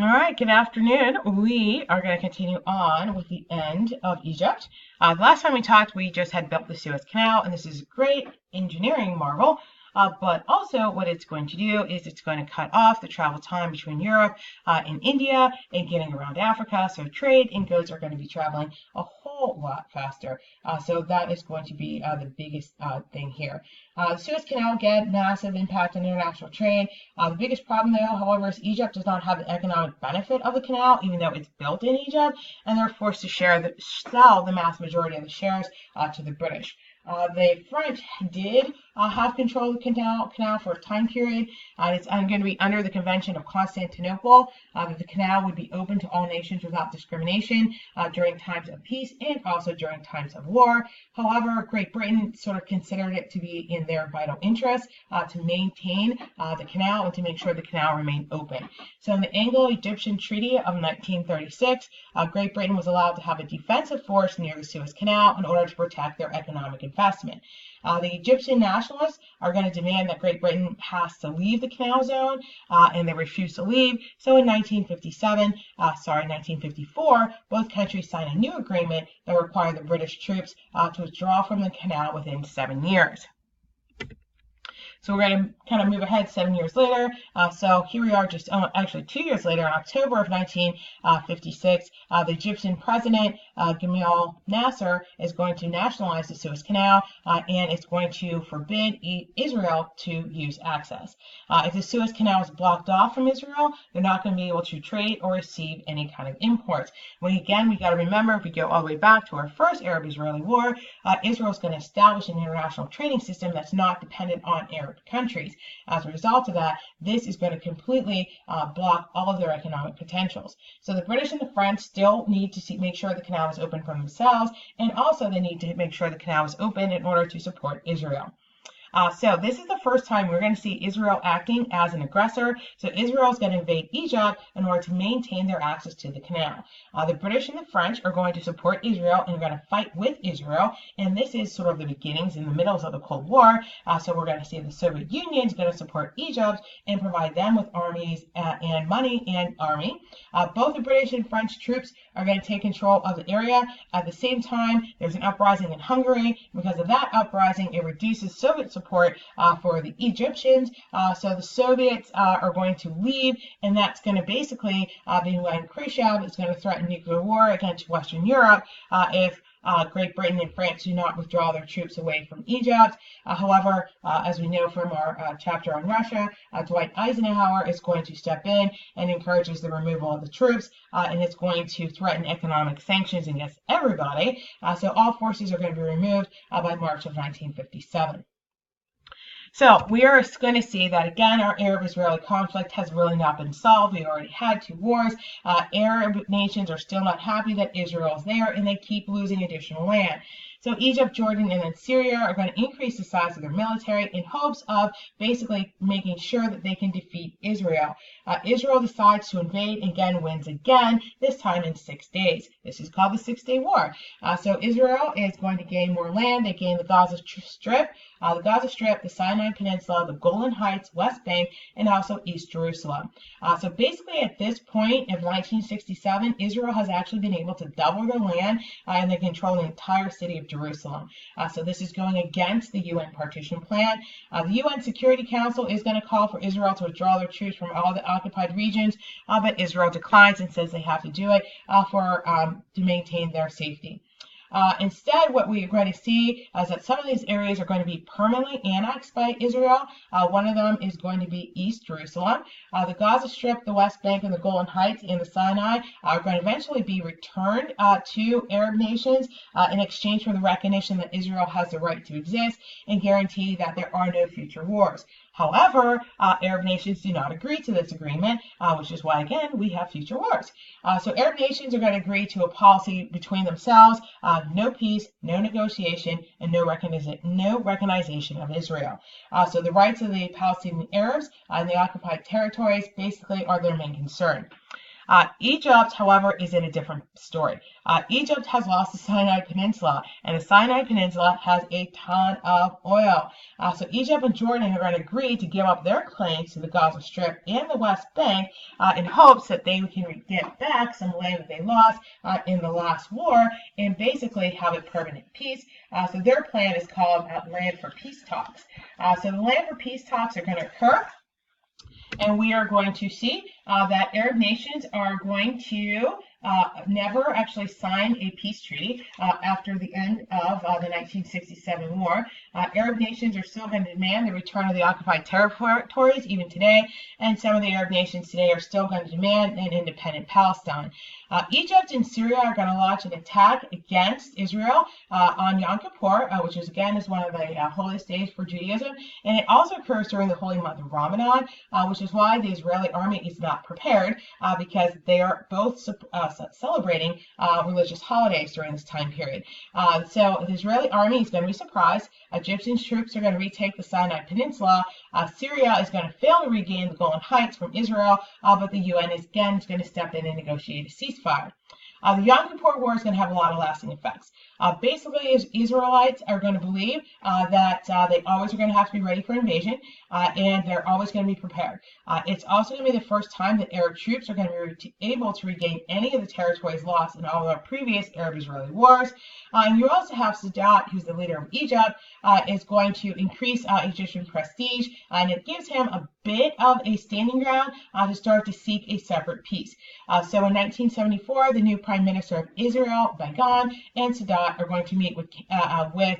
All right, good afternoon. We are going to continue on with the end of Egypt. The last time we talked, we just had built the Suez Canal, and this is a great engineering marvel. But also what it's going to do is it's going to cut off the travel time between Europe and India and getting around Africa. So trade and goods are going to be traveling a whole lot faster. So that is going to be the biggest thing here. The Suez Canal, again, massive impact on international trade. The biggest problem, though, however, is Egypt does not have the economic benefit of the canal, even though it's built in Egypt, and they're forced to sell the mass majority of the shares to the British. The French did have control of the canal for a time period. It's going to be under the Convention of Constantinople that the canal would be open to all nations without discrimination during times of peace and also during times of war. However, Great Britain sort of considered it to be in their vital interest to maintain the canal and to make sure the canal remained open. So in the Anglo-Egyptian Treaty of 1936, Great Britain was allowed to have a defensive force near the Suez Canal in order to protect their economic investment. The Egyptian nationalists are going to demand that Great Britain has to leave the canal zone, and they refuse to leave. So in 1954, both countries signed a new agreement that required the British troops to withdraw from the canal within 7 years. So we're going to kind of move ahead 7 years later. So here we are just actually 2 years later, in October of 1956, the Egyptian president, Gamal Nasser, is going to nationalize the Suez Canal, and it's going to forbid Israel to use access. If the Suez Canal is blocked off from Israel, they're not going to be able to trade or receive any kind of imports. Again, we got to remember, if we go all the way back to our first Arab-Israeli war, Israel is going to establish an international trading system that's not dependent on Arab countries. As a result of that, this is going to completely block all of their economic potentials. So the British and the French still need to make sure the canal is open for themselves, and also they need to make sure the canal is open in order to support Israel. So this is the first time we're going to see Israel acting as an aggressor. So Israel is going to invade Egypt in order to maintain their access to the canal. The British and the French are going to support Israel and are going to fight with Israel. And this is sort of the beginnings in the middle of the Cold War. So we're going to see the Soviet Union is going to support Egypt and provide them with armies and money and army. Both the British and French troops are going to take control of the area. At the same time, there's an uprising in Hungary. Because of that uprising, it reduces Soviet support for the Egyptians. So the Soviets are going to leave, and that's going to basically be when Khrushchev is going to threaten nuclear war against Western Europe if Great Britain and France do not withdraw their troops away from Egypt. However, as we know from our chapter on Russia, Dwight Eisenhower is going to step in and encourages the removal of the troops, and it's going to threaten economic sanctions against everybody. So all forces are going to be removed by March of 1957. So we are going to see that, again, our Arab-Israeli conflict has really not been solved. We already had 2 wars. Arab nations are still not happy that Israel is there, and they keep losing additional land. So Egypt, Jordan, and then Syria are going to increase the size of their military in hopes of basically making sure that they can defeat Israel. Israel decides to invade and again wins again, this time in 6 days. This is called the 6-Day War. So Israel is going to gain more land. They gain the Gaza Strip, the Sinai Peninsula, the Golan Heights, West Bank, and also East Jerusalem. So basically at this point of 1967, Israel has actually been able to double their land and they control the entire city of Jerusalem. So this is going against the UN partition plan. The UN Security Council is going to call for Israel to withdraw their troops from all the occupied regions, but Israel declines and says they have to do it to maintain their safety. Instead, what we are going to see is that some of these areas are going to be permanently annexed by Israel. One of them is going to be East Jerusalem. The Gaza Strip, the West Bank, and the Golan Heights and the Sinai are going to eventually be returned to Arab nations in exchange for the recognition that Israel has the right to exist and guarantee that there are no future wars. However, Arab nations do not agree to this agreement, which is why, again, we have future wars. So Arab nations are going to agree to a policy between themselves, no peace, no negotiation, and no recognition of Israel. So the rights of the Palestinian Arabs in the occupied territories basically are their main concern. Egypt, however, is in a different story. Egypt has lost the Sinai Peninsula, and the Sinai Peninsula has a ton of oil. So Egypt and Jordan are going to agree to give up their claims to the Gaza Strip and the West Bank in hopes that they can get back some land that they lost in the last war and basically have a permanent peace. So their plan is called Land for Peace Talks. So the Land for Peace Talks are going to occur, and we are going to see that Arab nations are going to never actually sign a peace treaty after the end of the 1967 war. Arab nations are still going to demand the return of the occupied territories even today, and some of the Arab nations today are still going to demand an independent Palestine. Egypt and Syria are going to launch an attack against Israel on Yom Kippur, which is one of the holiest days for Judaism, and it also occurs during the holy month of Ramadan, which is why the Israeli army is not prepared because they are both celebrating religious holidays during this time period. So the Israeli army is going to be surprised. Egyptian troops are going to retake the Sinai Peninsula. Syria is going to fail to regain the Golan Heights from Israel, but the UN is again going to step in and negotiate a ceasefire. The Yom Kippur War is going to have a lot of lasting effects. Basically, Israelites are going to believe that they always are going to have to be ready for invasion, and they're always going to be prepared. It's also going to be the first time that Arab troops are going to be able to regain any of the territories lost in all of the previous Arab-Israeli wars. And you also have Sadat, who's the leader of Egypt, is going to increase Egyptian prestige, and it gives him a bit of a standing ground to start to seek a separate peace. So in 1974, the new Prime Minister of Israel, Begin, and Sadat are going to meet with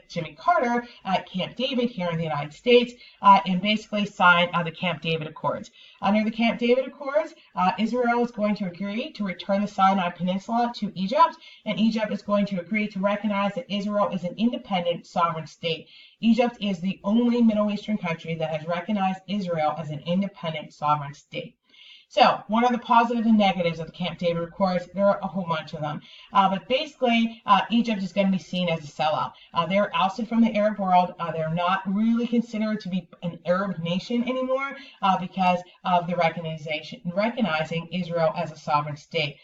Jimmy Carter at Camp David here in the United States and basically sign the Camp David Accords. Under the Camp David Accords, Israel is going to agree to return the Sinai Peninsula to Egypt, and Egypt is going to agree to recognize that Israel is an independent sovereign state. Egypt is the only Middle Eastern country that has recognized Israel as an independent sovereign state. So, what are the positives and negatives of the Camp David Accords? There are a whole bunch of them. But basically, Egypt is going to be seen as a sellout. They're ousted from the Arab world. They're not really considered to be an Arab nation anymore because of the recognizing Israel as a sovereign state.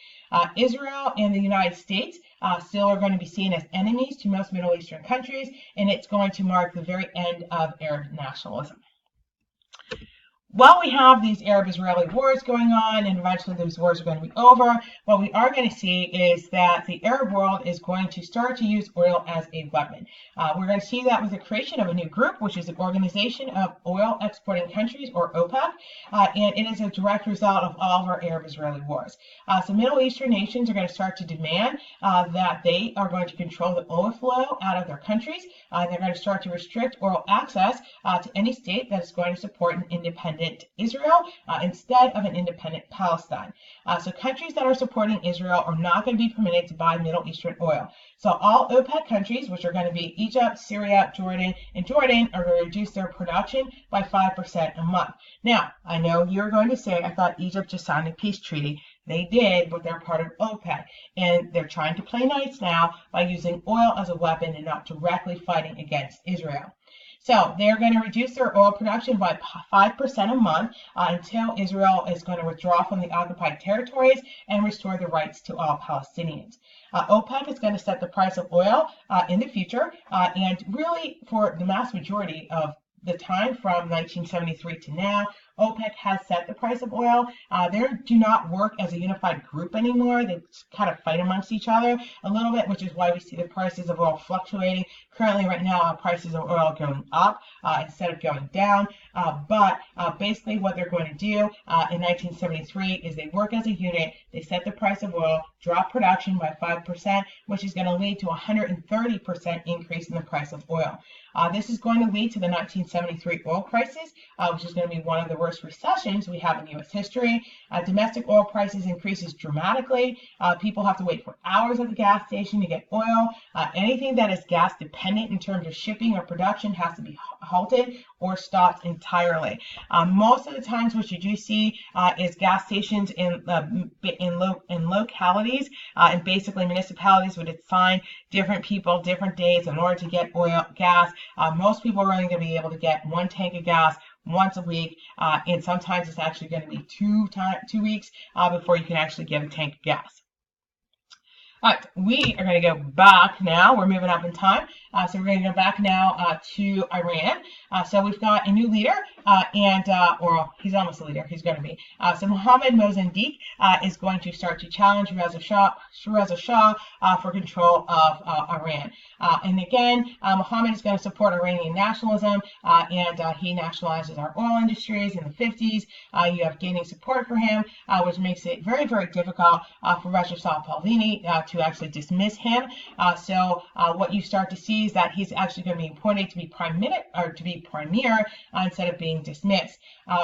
Israel and the United States still are going to be seen as enemies to most Middle Eastern countries, and it's going to mark the very end of Arab nationalism. While we have these Arab-Israeli wars going on, and eventually those wars are going to be over, what we are going to see is that the Arab world is going to start to use oil as a weapon. We're going to see that with the creation of a new group, which is the Organization of Oil Exporting Countries, or OPEC, and it is a direct result of all of our Arab-Israeli wars. So Middle Eastern nations are going to start to demand that they are going to control the oil flow out of their countries. They're going to start to restrict oil access to any state that is going to support an independent Israel instead of an independent Palestine. So countries that are supporting Israel are not going to be permitted to buy Middle Eastern oil. So all OPEC countries, which are going to be Egypt, Syria, Jordan, are going to reduce their production by 5% a month. Now, I know you're going to say, I thought Egypt just signed a peace treaty. They did, but they're part of OPEC, and they're trying to play nice now by using oil as a weapon and not directly fighting against Israel. So they're going to reduce their oil production by 5% a month until Israel is going to withdraw from the occupied territories and restore the rights to all Palestinians. OPEC is going to set the price of oil in the future, and really for the mass majority of the time from 1973 to now, OPEC has set the price of oil. They do not work as a unified group anymore. They kind of fight amongst each other a little bit, which is why we see the prices of oil fluctuating. Currently, right now, prices of oil are going up instead of going down. But basically what they're going to do in 1973 is they work as a unit. They set the price of oil, drop production by 5%, which is going to lead to a 130% increase in the price of oil. This is going to lead to the 1973 oil crisis, which is going to be one of the worst recessions we have in U.S. history. Domestic oil prices increases dramatically. People have to wait for hours at the gas station to get oil. Anything that is gas dependent in terms of shipping or production has to be halted or stopped entirely. Most of the times what you do see is gas stations in localities and basically municipalities would assign different people different days in order to get gas. Most people are only going to be able to get one tank of gas once a week, and sometimes it's actually going to be 2 weeks before you can actually get a tank of gas. All right, we are going to go back now. We're moving up in time. So we're going to go back now to Iran. So we've got a new leader, or he's almost a leader. He's going to be. So Mohammad Mossadegh is going to start to challenge Reza Shah for control of Iran. And again, Mohammad is going to support Iranian nationalism, and he nationalizes our oil industries in the 50s. You have gaining support for him, which makes it very, very difficult for Reza Shah Pahlavi to actually dismiss him. So what you start to see is that he's actually going to be appointed to be premier instead of being dismissed.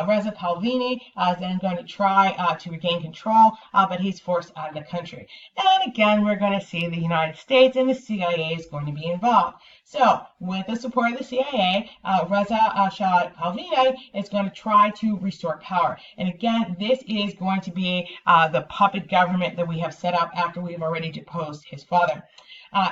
Reza Pahlavi is then going to try to regain control, but he's forced out of the country. And again, we're going to see the United States and the CIA is going to be involved. So, with the support of the CIA, Reza Shah Pahlavi is going to try to restore power. And again, this is going to be the puppet government that we have set up after we've already deposed his father.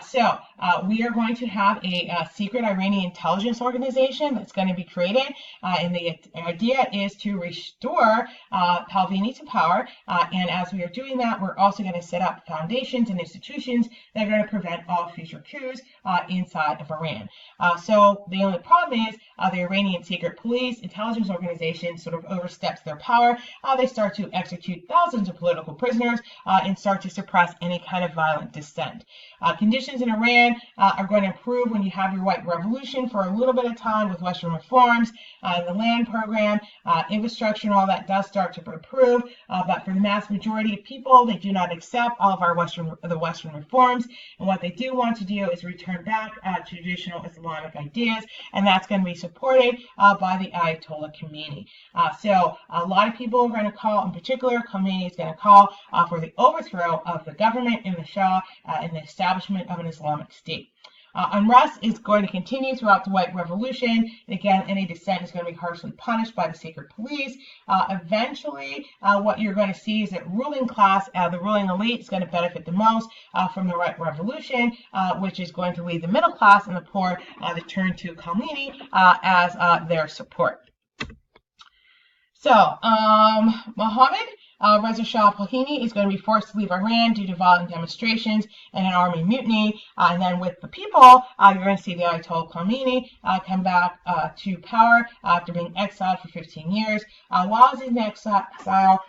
So we are going to have a secret Iranian intelligence organization that's going to be created, and the idea is to restore Pahlavi to power, and as we are doing that, we're also going to set up foundations and institutions that are going to prevent all future coups inside of Iran. So the only problem is the Iranian secret police intelligence organization sort of oversteps their power. They start to execute thousands of political prisoners and start to suppress any kind of violent dissent. Conditions in Iran are going to improve when you have your white revolution for a little bit of time with Western reforms, the land program, infrastructure, and all that does start to improve. But for the mass majority of people, they do not accept all of our Western reforms, and what they do want to do is return back to traditional Islamic ideas, and that's going to be supported by the Ayatollah Khomeini. So a lot of people are going to call, in particular, Khomeini is going to call for the overthrow of the government and the Shah and the establishment of an Islamic State. Unrest is going to continue throughout the White Revolution. And again, any dissent is going to be harshly punished by the secret police. Eventually, what you're going to see is that ruling class, the ruling elite, is going to benefit the most from the White Revolution, which is going to lead the middle class and the poor to turn to Khomeini as their support. So, Mohammad Reza Shah Pahlavi is going to be forced to leave Iran due to violent demonstrations and an army mutiny. And then with the people, you're going to see the Ayatollah Khomeini come back to power after being exiled for 15 years. While he's in exile,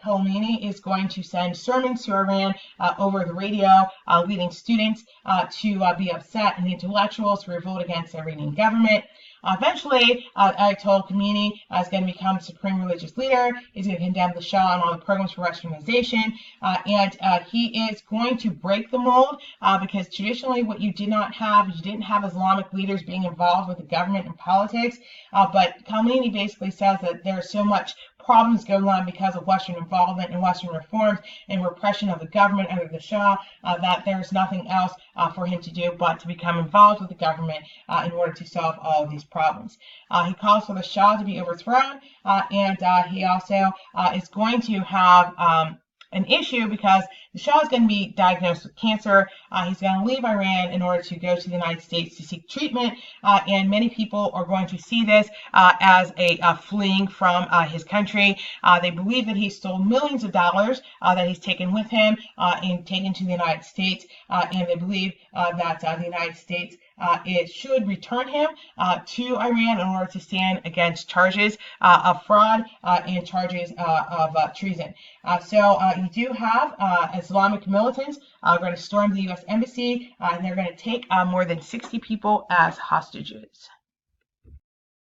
Khomeini is going to send sermons to Iran over the radio, leading students to be upset and intellectuals to revolt against the Iranian government. Eventually, Ayatollah Khomeini is going to become supreme religious leader. He's going to condemn the Shah and all the programs for Westernization, and he is going to break the mold because traditionally what you didn't have Islamic leaders being involved with the government and politics, but Khomeini basically says that there's so much problems going on because of Western involvement and Western reforms and repression of the government under the Shah, that there's nothing else for him to do but to become involved with the government in order to solve all of these problems. He calls for the Shah to be overthrown, and he also is going to have an issue because the Shah is going to be diagnosed with cancer. He's going to leave Iran in order to go to the United States to seek treatment, and many people are going to see this as a fleeing from his country. They believe that he stole millions of dollars that he's taken with him and taken to the United States, and they believe that the United States it should return him to Iran in order to stand against charges of fraud and charges of treason. So you do have Islamic militants are going to storm the U.S. Embassy, and they're going to take more than 60 people as hostages.